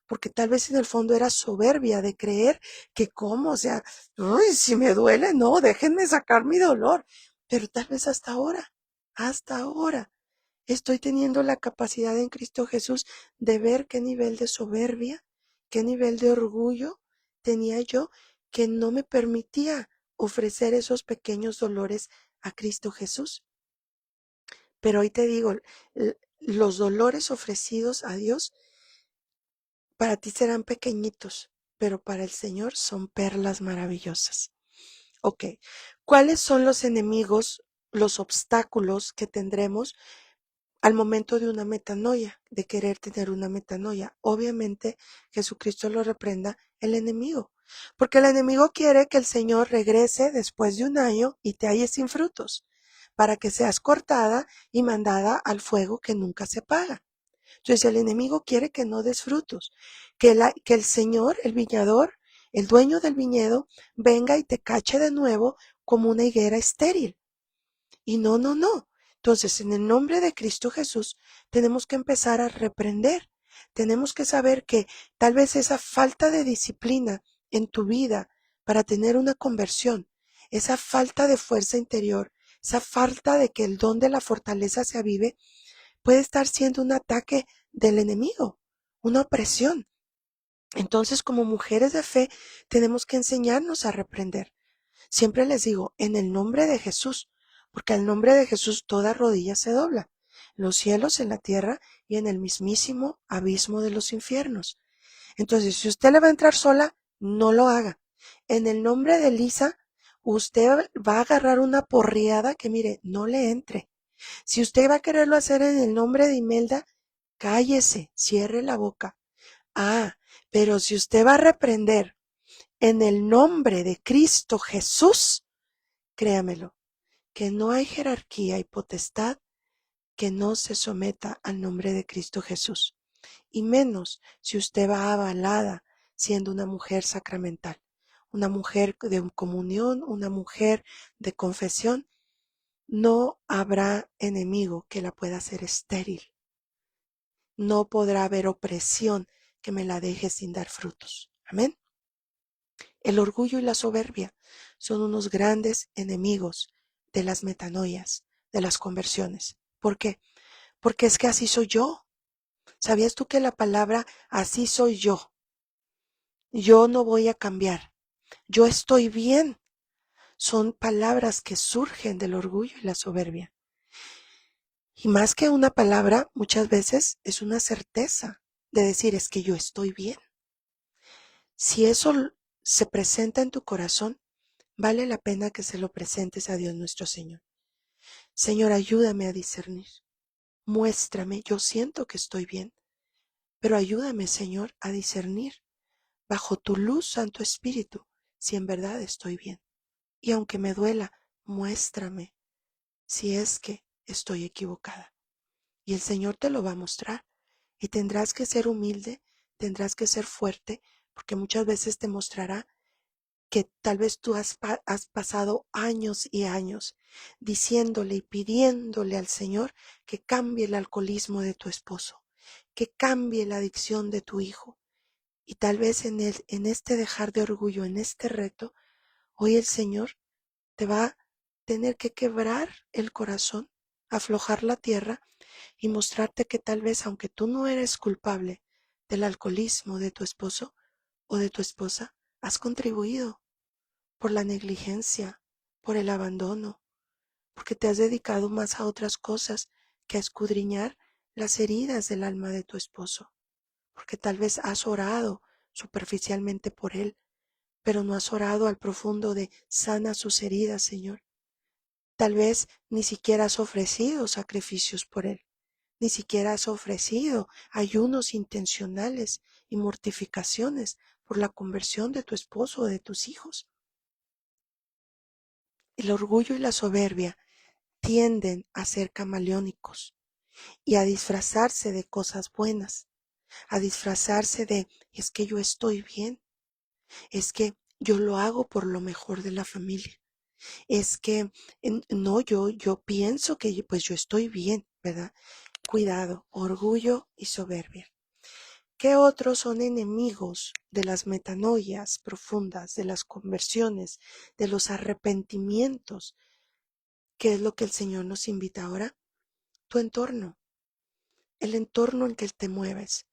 porque tal vez en el fondo era soberbia de creer que cómo, o sea, uy, si me duele, no, déjenme sacar mi dolor. Pero tal vez hasta ahora, estoy teniendo la capacidad en Cristo Jesús de ver qué nivel de soberbia, qué nivel de orgullo tenía yo que no me permitía ofrecer esos pequeños dolores a Cristo Jesús. Pero hoy te digo, los dolores ofrecidos a Dios para ti serán pequeñitos, pero para el Señor son perlas maravillosas. Ok, ¿cuáles son los enemigos, los obstáculos que tendremos al momento de una metanoia, de querer tener una metanoia? Obviamente Jesucristo lo reprenda el enemigo, porque el enemigo quiere que el Señor regrese después de un año y te halles sin frutos, para que seas cortada y mandada al fuego que nunca se apaga. Entonces el enemigo quiere que no des frutos, que el Señor, el viñador, el dueño del viñedo, venga y te cache de nuevo como una higuera estéril. Y no. Entonces, en el nombre de Cristo Jesús, tenemos que empezar a reprender. Tenemos que saber que tal vez esa falta de disciplina en tu vida para tener una conversión, esa falta de fuerza interior, esa falta de que el don de la fortaleza se avive, puede estar siendo un ataque del enemigo, una opresión. Entonces, como mujeres de fe, tenemos que enseñarnos a reprender. Siempre les digo, en el nombre de Jesús, porque al nombre de Jesús toda rodilla se dobla, en los cielos, en la tierra y en el mismísimo abismo de los infiernos. Entonces, si usted le va a entrar sola, no lo haga. En el nombre de Elisa, usted va a agarrar una porreada que mire, no le entre. Si usted va a quererlo hacer en el nombre de Imelda, cállese, cierre la boca. Ah, pero si usted va a reprender en el nombre de Cristo Jesús, créamelo, que no hay jerarquía y potestad que no se someta al nombre de Cristo Jesús. Y menos si usted va avalada siendo una mujer sacramental, una mujer de comunión, una mujer de confesión. No habrá enemigo que la pueda hacer estéril. No podrá haber opresión que me la deje sin dar frutos. Amén. El orgullo y la soberbia son unos grandes enemigos de las metanoias, de las conversiones. ¿Por qué? Porque es que así soy yo. ¿Sabías tú que la palabra así soy yo no voy a cambiar, yo estoy bien, son palabras que surgen del orgullo y la soberbia? Y más que una palabra, muchas veces es una certeza de decir es que yo estoy bien. Si eso se presenta en tu corazón, vale la pena que se lo presentes a Dios nuestro Señor. Señor, ayúdame a discernir. Muéstrame, yo siento que estoy bien, pero ayúdame, Señor, a discernir bajo tu luz, Santo Espíritu, si en verdad estoy bien. Y aunque me duela, muéstrame si es que estoy equivocada. Y el Señor te lo va a mostrar. Y tendrás que ser humilde, tendrás que ser fuerte, porque muchas veces te mostrará que tal vez tú has pasado años y años diciéndole y pidiéndole al Señor que cambie el alcoholismo de tu esposo, que cambie la adicción de tu hijo. Y tal vez en este dejar de orgullo, en este reto, hoy el Señor te va a tener que quebrar el corazón, aflojar la tierra y mostrarte que tal vez, aunque tú no eres culpable del alcoholismo de tu esposo o de tu esposa, has contribuido por la negligencia, por el abandono, porque te has dedicado más a otras cosas que a escudriñar las heridas del alma de tu esposo, porque tal vez has orado superficialmente por él, pero no has orado al profundo de sana sus heridas, Señor. Tal vez ni siquiera has ofrecido sacrificios por él, ni siquiera has ofrecido ayunos intencionales y mortificaciones por la conversión de tu esposo o de tus hijos. El orgullo y la soberbia tienden a ser camaleónicos y a disfrazarse de cosas buenas, a disfrazarse de es que yo estoy bien, es que yo lo hago por lo mejor de la familia, es que no, yo pienso que pues yo estoy bien, ¿verdad? Cuidado, orgullo y soberbia. ¿Qué otros son enemigos de las metanoias profundas, de las conversiones, de los arrepentimientos? ¿Qué es lo que el Señor nos invita ahora? Tu entorno, el entorno en que te mueves.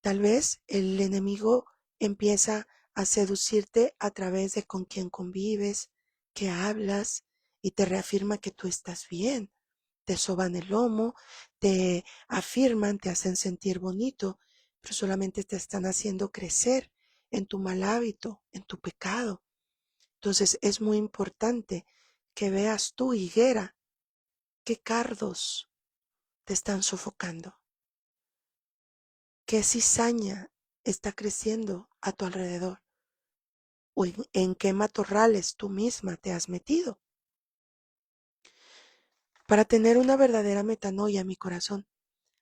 Tal vez el enemigo empieza a seducirte a través de con quién convives, qué hablas, y te reafirma que tú estás bien. Te soban el lomo, te afirman, te hacen sentir bonito, pero solamente te están haciendo crecer en tu mal hábito, en tu pecado. Entonces es muy importante que veas tu higuera, qué cardos te están sofocando, qué cizaña está creciendo a tu alrededor o en qué matorrales tú misma te has metido. Para tener una verdadera metanoia, mi corazón,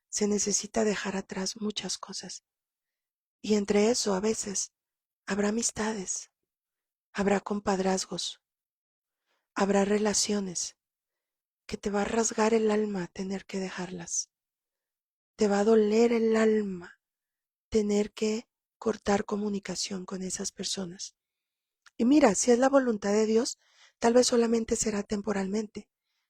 se necesita dejar atrás muchas cosas. Y entre eso, a veces, habrá amistades, habrá compadrazgos, habrá relaciones que te va a rasgar el alma tener que dejarlas. Te va a doler el alma tener que cortar comunicación con esas personas. Y mira, si es la voluntad de Dios, tal vez solamente será temporalmente,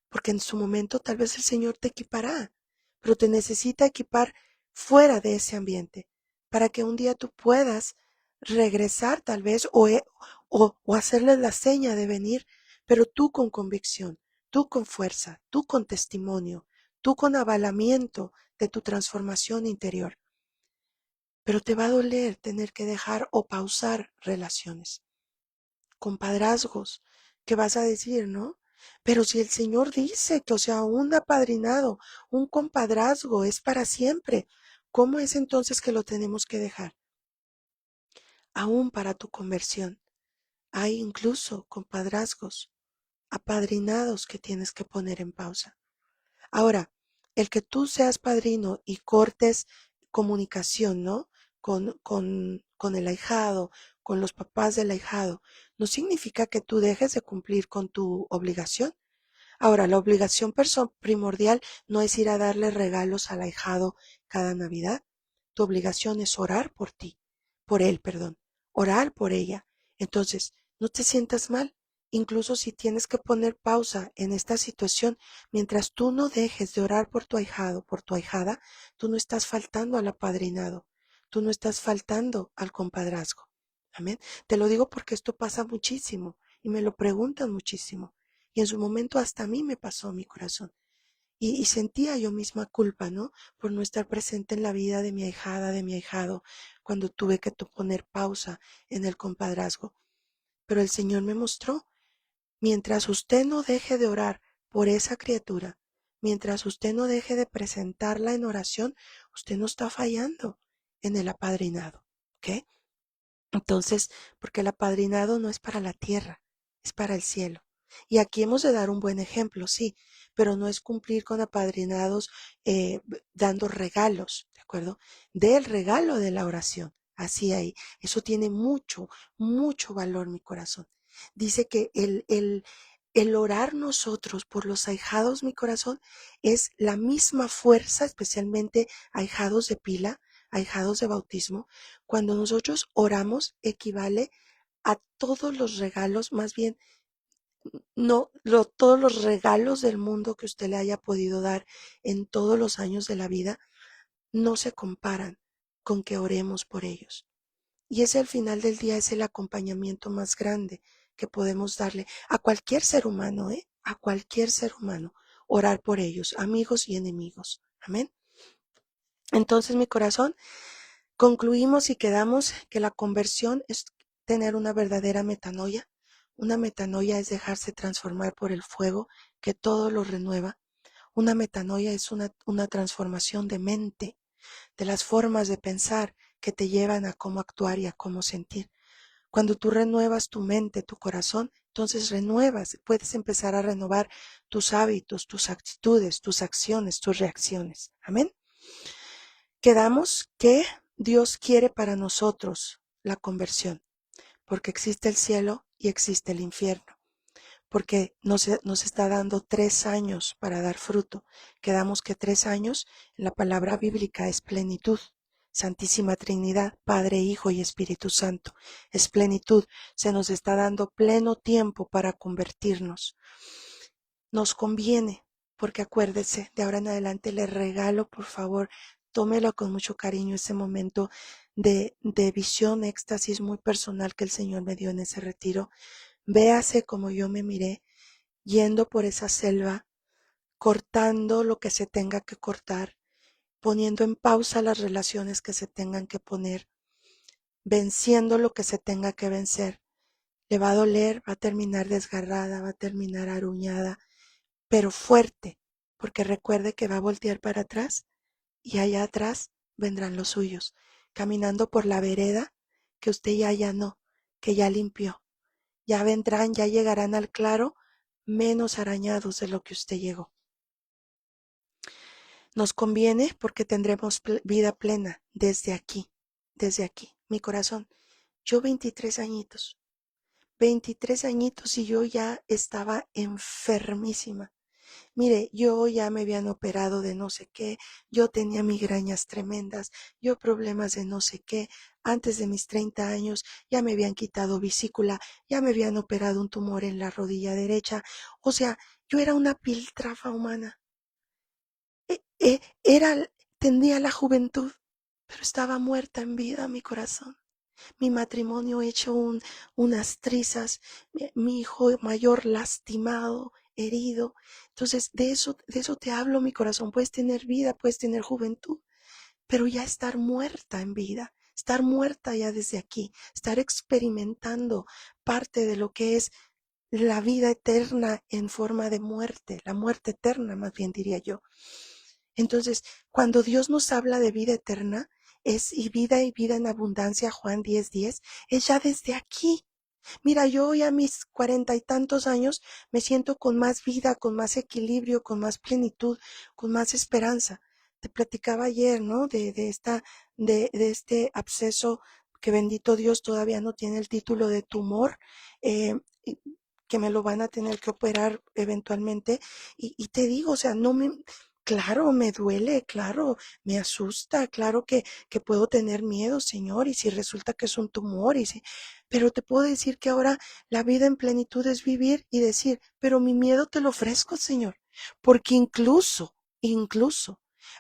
porque en su momento tal vez el Señor te equipará, pero te necesita equipar fuera de ese ambiente, para que un día tú puedas regresar tal vez o hacerles la seña de venir, pero tú con convicción, tú con fuerza, tú con testimonio, tú con avalamiento de tu transformación interior. Pero te va a doler tener que dejar o pausar relaciones, compadrazgos, que vas a decir, ¿no? Pero si el Señor dice que, o sea, un apadrinado, un compadrazgo es para siempre, ¿cómo es entonces que lo tenemos que dejar? Aún para tu conversión, hay incluso compadrazgos, apadrinados que tienes que poner en pausa. Ahora, el que tú seas padrino y cortes comunicación, ¿no? Con el ahijado, con los papás del ahijado, no significa que tú dejes de cumplir con tu obligación. Ahora, la obligación primordial no es ir a darle regalos al ahijado cada Navidad. Tu obligación es orar por ti, por él, perdón, orar por ella. Entonces, no te sientas mal, incluso si tienes que poner pausa en esta situación, mientras tú no dejes de orar por tu ahijado, por tu ahijada, tú no estás faltando al apadrinado, tú no estás faltando al compadrazgo. Amén. Te lo digo porque esto pasa muchísimo y me lo preguntan muchísimo. Y en su momento hasta a mí me pasó mi corazón. y sentía yo misma culpa, ¿no? Por no estar presente en la vida de mi ahijada, de mi ahijado, cuando tuve que poner pausa en el compadrazgo. Pero el Señor me mostró, mientras usted no deje de orar por esa criatura, mientras usted no deje de presentarla en oración, usted no está fallando en el apadrinado, ¿ok? Entonces, porque el apadrinado no es para la tierra, es para el cielo. Y aquí hemos de dar un buen ejemplo, sí, pero no es cumplir con apadrinados dando regalos, ¿de acuerdo? Del regalo de la oración, así ahí. Eso tiene mucho, mucho valor, mi corazón. Dice que el orar nosotros por los ahijados, mi corazón, es la misma fuerza, especialmente ahijados de pila, ahijados de bautismo. Cuando nosotros oramos, equivale a todos los regalos, más bien, no, todos los regalos del mundo que usted le haya podido dar en todos los años de la vida, no se comparan con que oremos por ellos. Y ese al final del día es el acompañamiento más grande que podemos darle a cualquier ser humano, a cualquier ser humano, orar por ellos, amigos y enemigos. Amén. Entonces, mi corazón, concluimos y quedamos que la conversión es tener una verdadera metanoia. Una metanoia es dejarse transformar por el fuego que todo lo renueva. Una metanoia es una transformación de mente, de las formas de pensar que te llevan a cómo actuar y a cómo sentir. Cuando tú renuevas tu mente, tu corazón, entonces renuevas, puedes empezar a renovar tus hábitos, tus actitudes, tus acciones, tus reacciones. Amén. Quedamos que Dios quiere para nosotros la conversión, porque existe el cielo y existe el infierno, porque nos está dando 3 años para dar fruto. Quedamos que 3 años en la palabra bíblica es plenitud. Santísima Trinidad, Padre, Hijo y Espíritu Santo, es plenitud. Se nos está dando pleno tiempo para convertirnos. Nos conviene, porque acuérdese, de ahora en adelante le regalo, por favor, tómelo con mucho cariño, ese momento de visión, éxtasis muy personal que el Señor me dio en ese retiro. Véase como yo me miré, yendo por esa selva, cortando lo que se tenga que cortar, poniendo en pausa las relaciones que se tengan que poner, venciendo lo que se tenga que vencer. Le va a doler, va a terminar desgarrada, va a terminar aruñada, pero fuerte, porque recuerde que va a voltear para atrás y allá atrás vendrán los suyos, caminando por la vereda que usted ya allanó, que ya limpió. Ya vendrán, ya llegarán al claro menos arañados de lo que usted llegó. Nos conviene porque tendremos vida plena desde aquí, mi corazón. Yo 23 añitos y yo ya estaba enfermísima. Mire, yo ya me habían operado de no sé qué, yo tenía migrañas tremendas, yo problemas de no sé qué, antes de mis 30 años ya me habían quitado vesícula, ya me habían operado un tumor en la rodilla derecha, o sea, yo era una piltrafa humana. Era, tenía la juventud, pero estaba muerta en vida mi corazón. Mi matrimonio hecho unas trizas, mi hijo mayor lastimado, herido. Entonces, de eso te hablo, mi corazón. Puedes tener vida, puedes tener juventud, pero ya estar muerta en vida, estar muerta ya desde aquí, estar experimentando parte de lo que es la vida eterna en forma de muerte, la muerte eterna, más bien diría yo. Entonces, cuando Dios nos habla de vida eterna, y vida en abundancia, Juan 10:10, es ya desde aquí. Mira, yo hoy a mis 40 y tantos años me siento con más vida, con más equilibrio, con más plenitud, con más esperanza. Te platicaba ayer, ¿no? De este absceso que bendito Dios todavía no tiene el título de tumor, eh, que me lo van a tener que operar eventualmente. Y te digo, o sea, claro, me duele, claro, me asusta, claro que puedo tener miedo, Señor, y si resulta que es un tumor, pero te puedo decir que ahora la vida en plenitud es vivir y decir, pero mi miedo te lo ofrezco, Señor, porque incluso,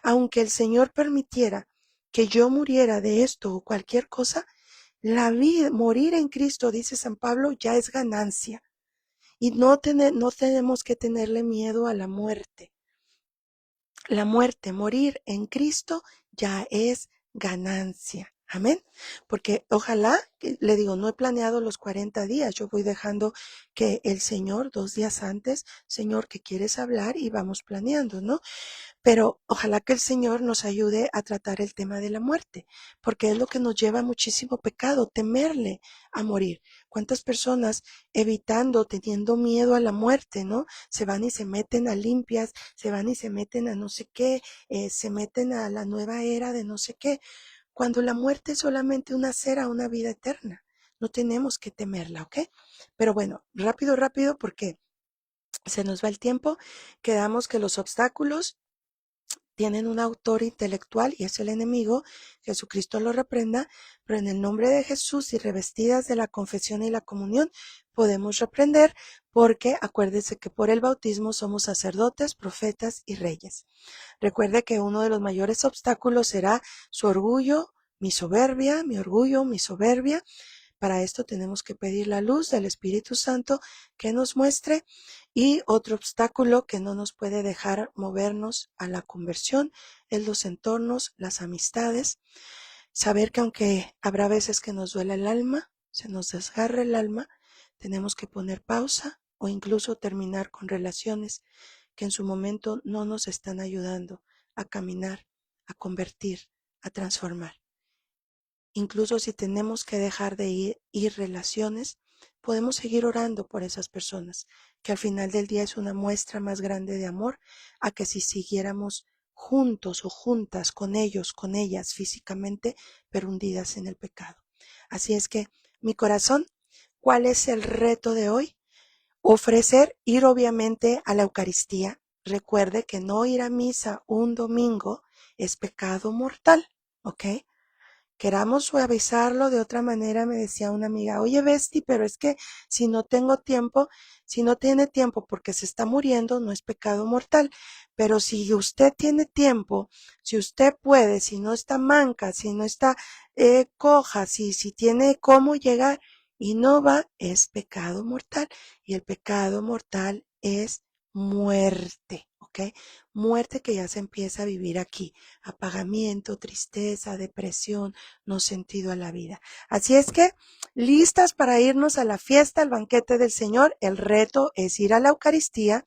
aunque el Señor permitiera que yo muriera de esto o cualquier cosa, la vida, morir en Cristo, dice San Pablo, ya es ganancia. Y no tenemos que tenerle miedo a la muerte. la muerte, morir en Cristo ya es ganancia. Amén. Porque ojalá, le digo, no he planeado los 40 días. Yo voy dejando que el Señor, 2 días antes, Señor, ¿qué quieres hablar? Y vamos planeando, ¿no? Pero ojalá que el Señor nos ayude a tratar el tema de la muerte, porque es lo que nos lleva a muchísimo pecado, temerle a morir. ¿Cuántas personas evitando, teniendo miedo a la muerte, no? Se van y se meten a limpias, se van y se meten a no sé qué, se meten a la nueva era de no sé qué, cuando la muerte es solamente una cera, una vida eterna. No tenemos que temerla, ¿ok? Pero bueno, rápido, rápido, porque se nos va el tiempo. Quedamos que los obstáculos tienen un autor intelectual y es el enemigo. Jesucristo lo reprenda, pero en el nombre de Jesús y revestidas de la confesión y la comunión podemos reprender, porque acuérdese que por el bautismo somos sacerdotes, profetas y reyes. Recuerde que uno de los mayores obstáculos será su orgullo, mi soberbia, mi orgullo, mi soberbia. Para esto tenemos que pedir la luz del Espíritu Santo que nos muestre. Y otro obstáculo que no nos puede dejar movernos a la conversión es los entornos, las amistades. Saber que aunque habrá veces que nos duele el alma, se nos desgarre el alma, tenemos que poner pausa o incluso terminar con relaciones que en su momento no nos están ayudando a caminar, a convertir, a transformar. Incluso si tenemos que dejar de ir relaciones, podemos seguir orando por esas personas, que al final del día es una muestra más grande de amor a que si siguiéramos juntos o juntas con ellos, con ellas físicamente, pero hundidas en el pecado. Así es que, mi corazón, ¿cuál es el reto de hoy? Ir obviamente a la Eucaristía. Recuerde que no ir a misa un domingo es pecado mortal, ¿ok? Queramos suavizarlo de otra manera, me decía una amiga, oye Besti, pero es que si no tengo tiempo, si no tiene tiempo porque se está muriendo, no es pecado mortal. Pero si usted tiene tiempo, si usted puede, si no está manca, si no está coja, si tiene cómo llegar y no va, es pecado mortal. Y el pecado mortal es muerte, ¿ok? Muerte que ya se empieza a vivir aquí. Apagamiento, tristeza, depresión, no sentido a la vida. Así es que, listas para irnos a la fiesta, al banquete del Señor. El reto es ir a la Eucaristía,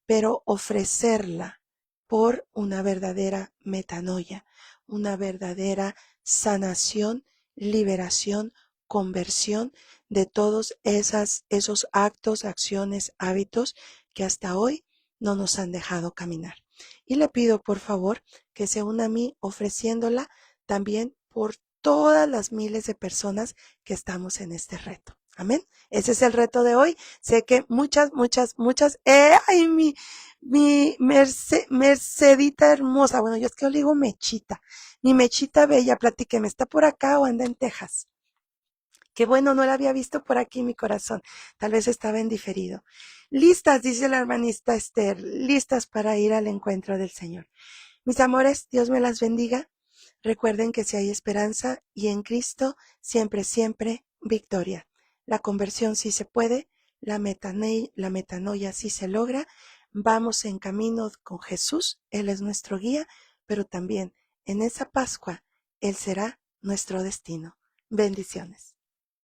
pero ofrecerla por una verdadera metanoia, una verdadera sanación, liberación, conversión de todos esos actos, acciones, hábitos que hasta hoy no nos han dejado caminar. Y le pido por favor que se una a mí ofreciéndola también por todas las miles de personas que estamos en este reto. Amén. Ese es el reto de hoy. Sé que muchas, ay, mi Mercedita hermosa. Bueno, yo es que yo le digo Mechita. Mi Mechita bella, platíqueme, ¿está por acá o anda en Texas? Qué bueno, no la había visto por aquí mi corazón. Tal vez estaba en diferido. Listas, dice la hermanista Esther, listas para ir al encuentro del Señor. Mis amores, Dios me las bendiga. Recuerden que si hay esperanza y en Cristo, siempre, siempre, victoria. La conversión sí se puede, la metanoia sí se logra. Vamos en camino con Jesús, Él es nuestro guía, pero también en esa Pascua, Él será nuestro destino. Bendiciones.